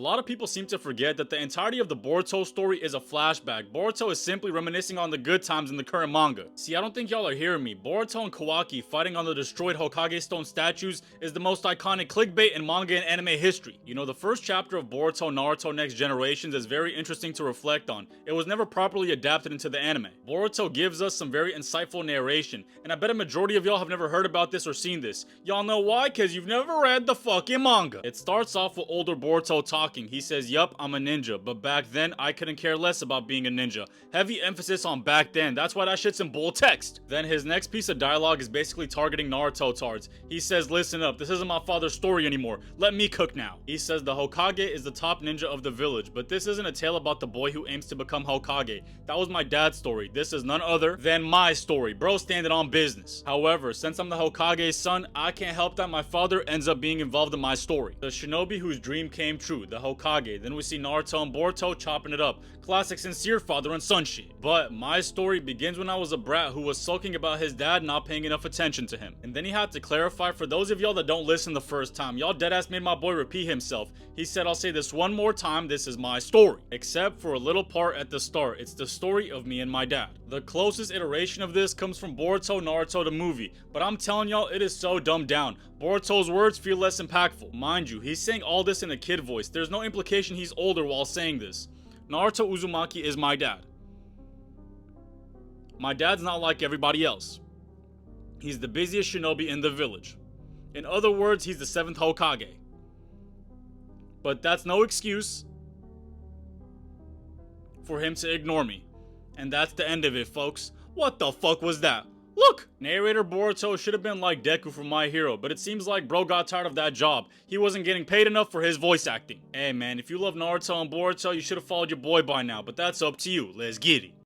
lot of people seem to forget that the entirety of the Boruto story is a flashback. Boruto is simply reminiscing on the good times in the current manga. See, I don't think y'all are hearing me. Boruto and Kawaki fighting on the destroyed Hokage stone statues is the most iconic clickbait in manga and anime history. You know, the first chapter of Boruto Naruto Next Generations is very interesting to reflect on. It was never properly adapted into the anime. Boruto gives us some very insightful narration, and I bet a majority of y'all have never heard about this or seen this. Y'all know why? Cause you've never read the fucking manga. It starts off with older Boruto talking. He says, yup, I'm a ninja, but back then I couldn't care less about being a ninja. Heavy emphasis on back then, that's why that shit's in bold text. Then his next piece of dialogue is basically targeting Naruto tards. He says, listen up, this isn't my father's story anymore. Let me cook now. He says the Hokage is the top ninja of the village, but this isn't a tale about the boy who aims to become Hokage. That was my dad's story. This is none other than my story. Bro standing on business. However, since I'm the Hokage's son, I can't help that my father ends up being involved in my story. The shinobi whose dream came true, the Hokage. Then we see Naruto and Boruto chopping it up. Classic sincere father and son shit. But my story begins when I was a brat who was sulking about his dad not paying enough attention to him. And then he had to clarify for those of y'all that don't listen the first time. Y'all deadass made my boy repeat himself. He said, I'll say this one more time, this is my story. Except for a little part at the start. It's the story of me and my dad. The closest iteration of this comes from Boruto Naruto the movie. But I'm telling y'all, it is so dumbed down. Boruto's words feel less impactful. Mind you, he's saying all this in a kid voice. There's no implication he's older while saying this. Naruto Uzumaki is my dad. My dad's not like everybody else. He's the busiest shinobi in the village. In other words, he's the 7th Hokage. But that's no excuse for him to ignore me. And that's the end of it, folks. What the fuck was that? Look! Narrator Boruto should have been like Deku from My Hero, but it seems like bro got tired of that job. He wasn't getting paid enough for his voice acting. Hey man, if you love Naruto and Boruto, you should have followed your boy by now, but that's up to you. Let's get it.